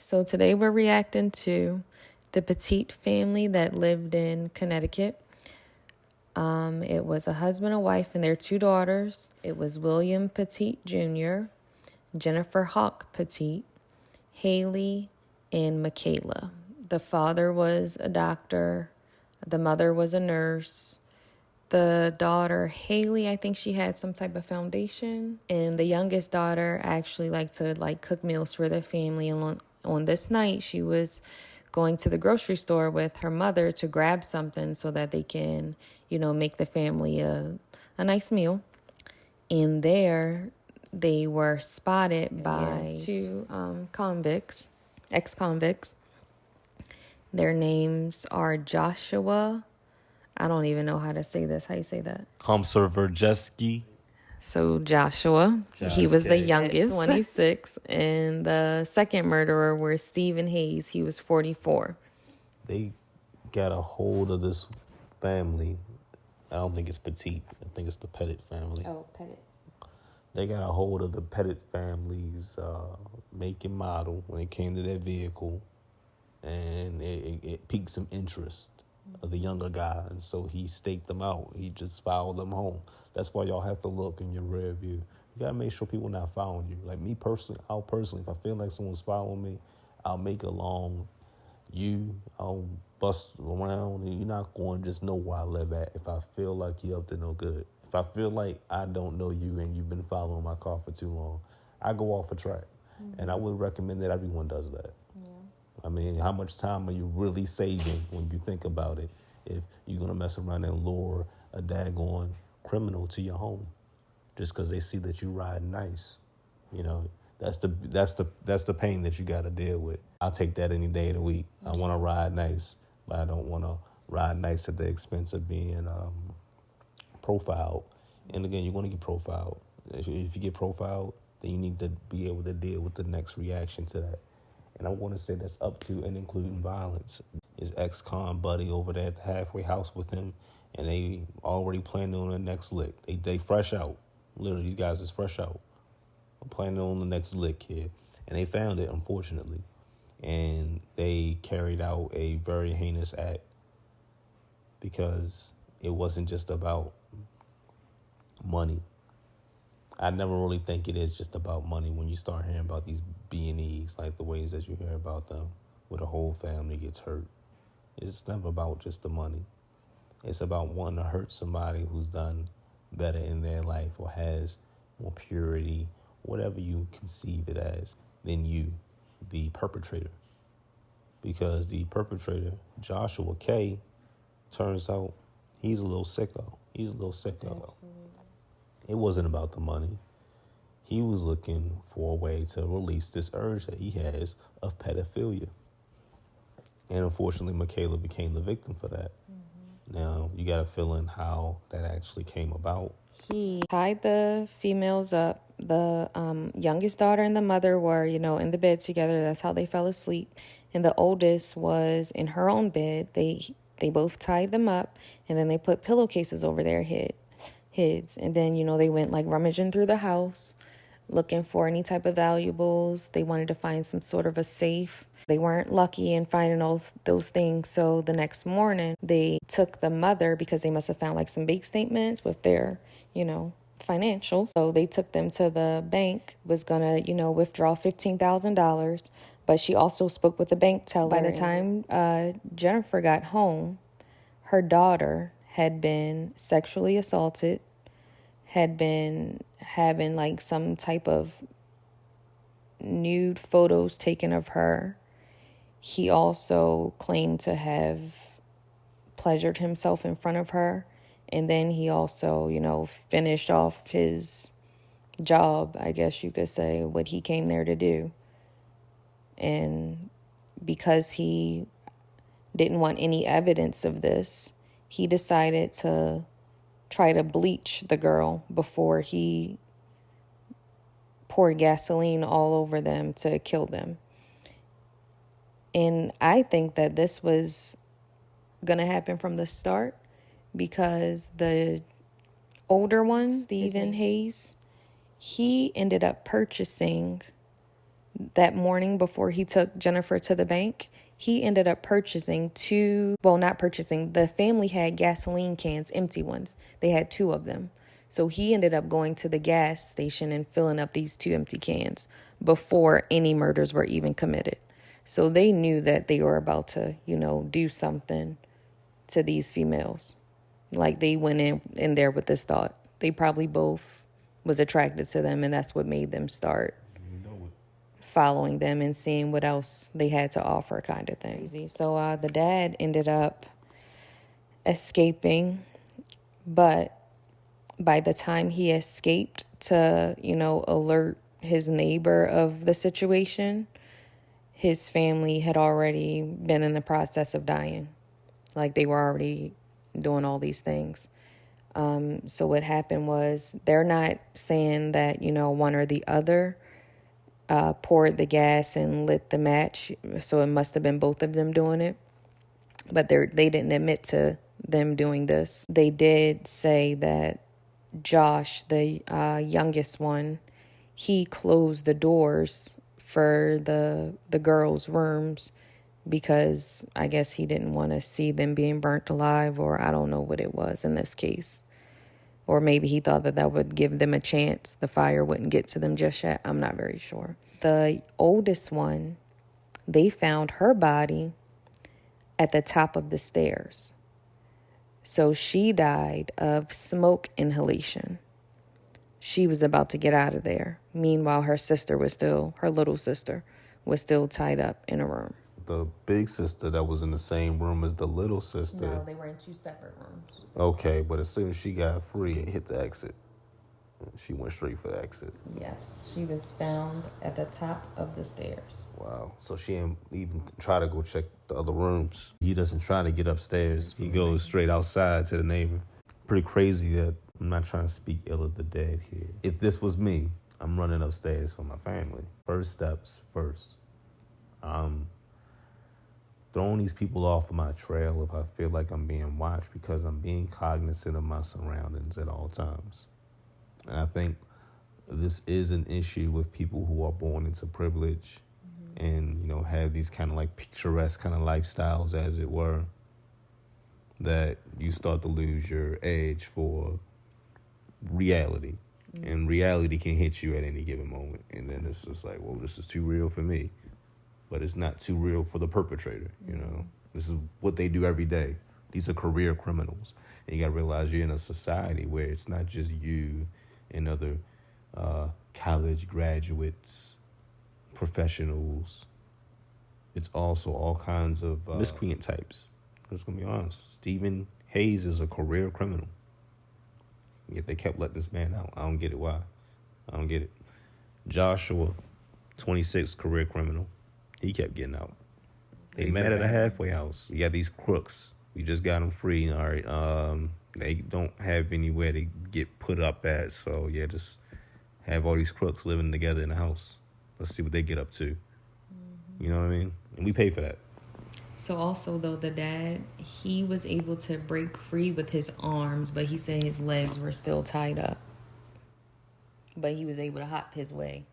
So today we're reacting to the Petit family that lived in Connecticut. It was a husband and wife and their two daughters. It was William Petit Jr., Jennifer Hawke-Petit, Hayley, and Michaela. The father was a doctor. The mother was a nurse. The daughter, Hayley, I think she had some type of foundation. And the youngest daughter actually liked to cook meals for the family. And on this night, she was going to the grocery store with her mother to grab something so that they can, make the family a nice meal. And there they were spotted by two ex-convicts. Their names are Joshua. I don't even know how to say this. How you say that? Komisarjevsky. So Joshua, he was the youngest, 26, and the second murderer was Steven Hayes. He was 44. They got a hold of this family. I don't think it's Petit. I think it's the Petit family. Oh, Petit. They got a hold of the Petit family's make and model when it came to their vehicle, and it piqued some interest of the younger guy, and so he staked them out. He just followed them home. That's why y'all have to look in your rear view. You gotta make sure people not following you. Like me personally, if I feel like someone's following me, I'll make a long I'll bust around, and you're not going to just know where I live at if I feel like you're up to no good. If I feel like I don't know you and you've been following my car for too long, I go off a track. Mm-hmm. And I would recommend that everyone does that. I mean, how much time are you really saving when you think about it if you're going to mess around and lure a daggone criminal to your home just because they see that you ride nice? That's the pain that you got to deal with. I'll take that any day of the week. I want to ride nice, but I don't want to ride nice at the expense of being profiled. And again, you're going to get profiled. If you get profiled, then you need to be able to deal with the next reaction to that. And I want to say that's up to and including violence. His ex-con buddy over there at the halfway house with him, and they already planning on the next lick. They fresh out. Literally, these guys is fresh out. Planning on the next lick here. And they found it, unfortunately. And they carried out a very heinous act because it wasn't just about money. I never really think it is just about money when you start hearing about these B&Es, like the ways that you hear about them, where the whole family gets hurt. It's never about just the money. It's about wanting to hurt somebody who's done better in their life or has more purity, whatever you conceive it as, than you, the perpetrator. Because the perpetrator, Joshua K., turns out he's a little sicko. Absolutely. It wasn't about the money. He was looking for a way to release this urge that he has of pedophilia. And unfortunately, Michaela became the victim for that. Mm-hmm. Now, you got a feeling how that actually came about. He tied the females up. The youngest daughter and the mother were, in the bed together. That's how they fell asleep. And the oldest was in her own bed. They both tied them up, and then they put pillowcases over their heads. And then, they went rummaging through the house, looking for any type of valuables. They wanted to find some sort of a safe. They weren't lucky in finding those things. So the next morning, they took the mother, because they must have found some bank statements with their, financials. So they took them to the bank, was going to, withdraw $15,000. But she also spoke with the bank teller. By the time Jennifer got home, her daughter had been sexually assaulted, had been having some type of nude photos taken of her. He also claimed to have pleasured himself in front of her. And then he also, finished off his job, I guess you could say, what he came there to do. And because he didn't want any evidence of this, he decided to try to bleach the girl before he poured gasoline all over them to kill them. And I think that this was going to happen from the start, because the older one, Steven Hayes, he ended up purchasing That morning before he took Jennifer to the bank, he ended up purchasing the family had gasoline cans, empty ones. They had 2 of them. So he ended up going to the gas station and filling up these 2 empty cans before any murders were even committed. So they knew that they were about to, do something to these females. Like they went in there with this thought. They probably both was attracted to them, and that's what made them start following them and seeing what else they had to offer, kind of thing. So the dad ended up escaping, but by the time he escaped to, alert his neighbor of the situation, his family had already been in the process of dying. Like they were already doing all these things. So what happened was, they're not saying that, one or the other poured the gas and lit the match. So it must have been both of them doing it. But they didn't admit to them doing this. They did say that Josh, the youngest one, he closed the doors for the girls' rooms because I guess he didn't want to see them being burnt alive, or I don't know what it was in this case. Or maybe he thought that would give them a chance. The fire wouldn't get to them just yet. I'm not very sure. The oldest one, they found her body at the top of the stairs. So she died of smoke inhalation. She was about to get out of there. Meanwhile, her little sister was still tied up in a room. The big sister that was in the same room as the little sister. No, they were in 2 separate rooms. Okay, but as soon as she got free and hit the exit, she went straight for the exit. Yes, she was found at the top of the stairs. Wow. So she didn't even try to go check the other rooms. He doesn't try to get upstairs. He goes straight outside to the neighbor. Pretty crazy that I'm not trying to speak ill of the dead here. If this was me, I'm running upstairs for my family. First steps first. Throwing these people off of my trail if I feel like I'm being watched, because I'm being cognizant of my surroundings at all times. And I think this is an issue with people who are born into privilege and, have these kind of like picturesque kind of lifestyles, as it were, that you start to lose your edge for reality. And reality can hit you at any given moment. And then it's just like, well, this is too real for me. But it's not too real for the perpetrator, This is what they do every day. These are career criminals. And you got to realize you're in a society where it's not just you and other college graduates, professionals. It's also all kinds of miscreant types. I'm just going to be honest. Steven Hayes is a career criminal. Yet they kept letting this man out. I don't get it. Why? I don't get it. Joshua, 26, career criminal. He kept getting out. They met at a halfway house. We got these crooks. We just got them free. All right. They don't have anywhere to get put up at. So, yeah, just have all these crooks living together in the house. Let's see what they get up to. You know what I mean? And we pay for that. So also, though, the dad, he was able to break free with his arms, but he said his legs were still tied up. But he was able to hop his way.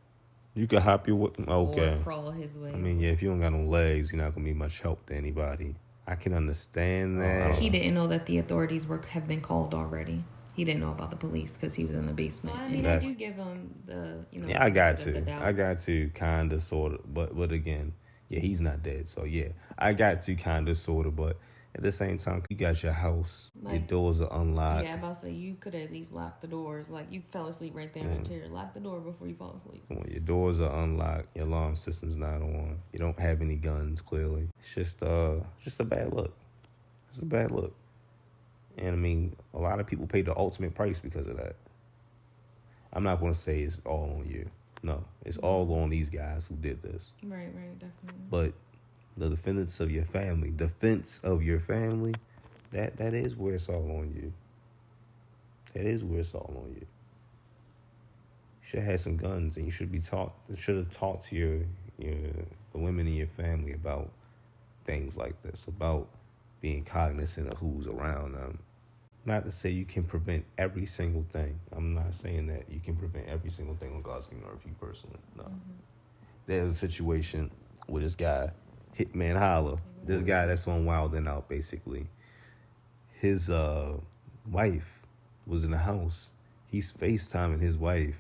You could hop your way. Okay. Or crawl his way. I mean, yeah, if you don't got no legs, you're not going to be much help to anybody. I can understand that. He didn't know that the authorities have been called already. He didn't know about the police because he was in the basement. Well, I mean, I do give him the, Yeah, I got to, kind of, sort of. But again, yeah, he's not dead. So, yeah, I got to kind of, sort of. But at the same time, you got your house. Your doors are unlocked. Yeah, I'm about to say, you could at least lock the doors. Like, you fell asleep right there in the chair. Lock the door before you fall asleep. Come on, your doors are unlocked. Your alarm system's not on. You don't have any guns, clearly. It's just a bad look. It's a bad look. And, I mean, a lot of people paid the ultimate price because of that. I'm not going to say it's all on you. No, it's all on these guys who did this. Right, definitely. But the defense of your family, that is where it's all on you. That is where it's all on you. You should have had some guns, and you should have talked to the women in your family about things like this, about being cognizant of who's around them. Not to say you can prevent every single thing. I'm not saying that you can prevent every single thing on God's green earth, you personally. No. there's a situation with this guy, Hitman Holla. This guy that's on Wild and Out, basically. His wife was in the house. He's FaceTiming his wife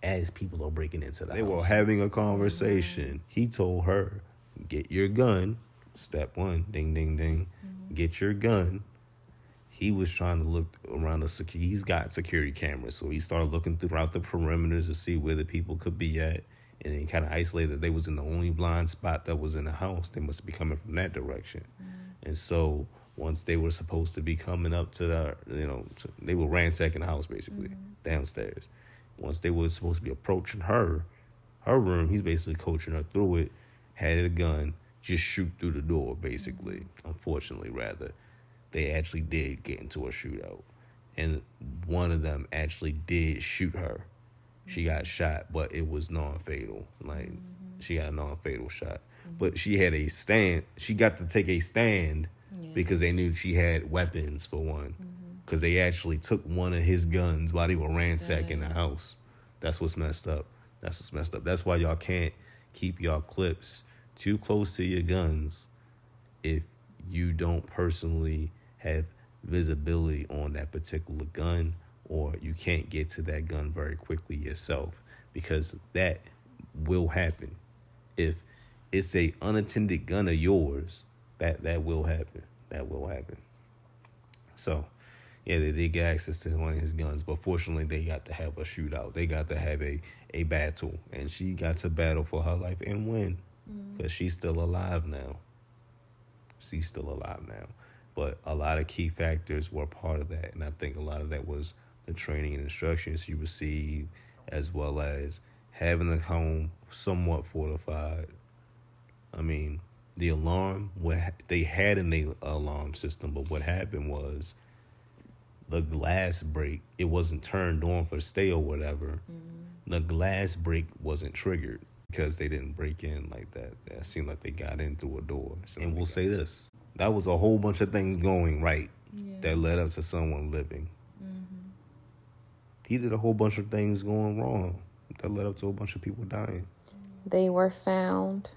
as people are breaking into the house. They were having a conversation. He told her, get your gun. Step one, ding, ding, ding. Get your gun. He was trying to look around the security. He's got security cameras, so he started looking throughout the perimeters to see where the people could be at. And he kind of isolated that they was in the only blind spot that was in the house. They must be coming from that direction. And so once they were supposed to be coming up to the, they were ransacking the house basically downstairs. Once they were supposed to be approaching her room, he's basically coaching her through it, had a gun, just shoot through the door basically. Unfortunately, rather, they actually did get into a shootout. And one of them actually did shoot her. She got shot, but it was non-fatal. Like, she got a non-fatal shot. But she had a stand. She got to take a stand because they knew she had weapons, for one. Because they actually took one of his guns while they were ransacking the house. That's what's messed up. That's why y'all can't keep y'all clips too close to your guns if you don't personally have visibility on that particular gun, or you can't get to that gun very quickly yourself, because that will happen. If it's a unattended gun of yours, that will happen. That will happen. So, yeah, they did get access to one of his guns, but fortunately they got to have a shootout. They got to have a battle, and she got to battle for her life and win, because she's still alive now. But a lot of key factors were part of that, and I think a lot of that was the training and instructions she received, as well as having the home somewhat fortified. I mean, the alarm, they had an alarm system, but what happened was the glass break, it wasn't turned on for stay or whatever. The glass break wasn't triggered because they didn't break in like that. It seemed like they got in through a door. And we'll say this, that was a whole bunch of things going right that led up to someone living. He did a whole bunch of things going wrong that led up to a bunch of people dying. They were found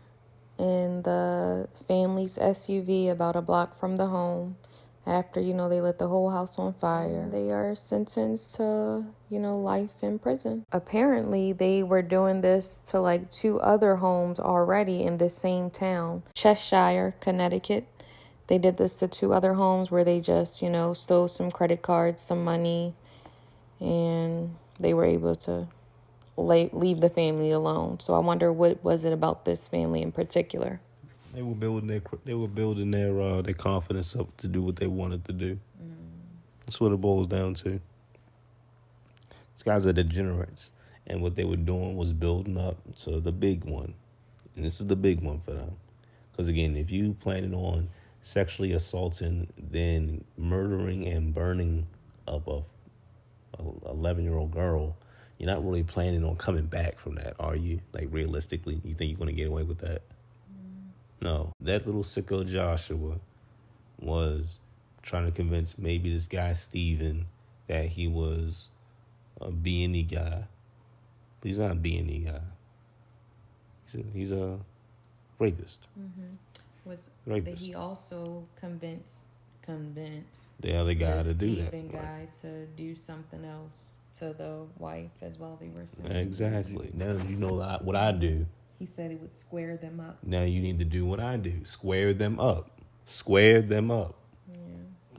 in the family's SUV about a block from the home after, they lit the whole house on fire. They are sentenced to, life in prison. Apparently, they were doing this to like 2 other homes already in the same town, Cheshire, Connecticut. They did this to 2 other homes where they just, stole some credit cards, some money, and they were able to leave the family alone. So I wonder, what was it about this family in particular? They were building their confidence up to do what they wanted to do. That's what it boils down to. These guys are degenerates, and what they were doing was building up to the big one, and this is the big one for them. Because again, if you planning on sexually assaulting, then murdering and burning up a 11-year-old girl, you're not really planning on coming back from that, are you? Like, realistically, you think you're going to get away with that? No. That little sicko Joshua was trying to convince maybe this guy Steven that he was a B&E guy. But he's not a B&E guy. He's a rapist. That he also convinced the other guy to do that. Steven guy to do something else to the wife as well. They were saying. Exactly. Now you know what I do. He said he would square them up. Now you need to do what I do. Square them up. Yeah.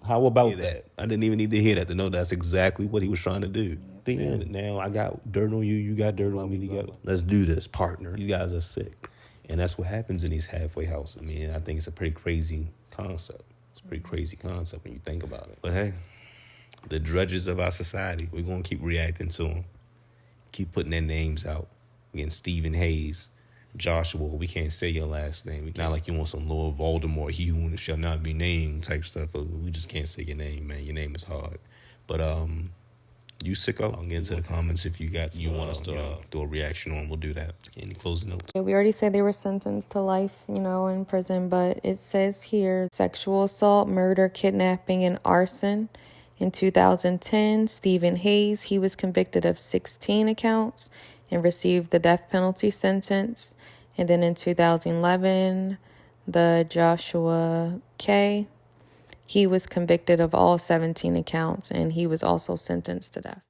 How about that? I didn't even need to hear that to know that's exactly what he was trying to do. Yeah. Now I got dirt on you. You got dirt on me together. Let's do this, partner. These guys are sick. And that's what happens in these halfway houses. I mean, I think it's a pretty crazy concept. It's a pretty crazy concept when you think about it. But hey, the drudges of our society, we're going to keep reacting to them. Keep putting their names out. Again, Steven Hayes, Joshua, we can't say your last name. Not like you want some Lord Voldemort, he who shall not be named type stuff. But we just can't say your name, man. Your name is hard. But you sicko, I'll get into the comments if you want us to do a reaction on. We'll do that. Any closing notes? Yeah, we already said they were sentenced to life, in prison. But it says here, sexual assault, murder, kidnapping, and arson. In 2010, Steven Hayes, he was convicted of 16 accounts. and received the death penalty sentence. And then in 2011, the Joshua K., he was convicted of all 17 accounts, and he was also sentenced to death.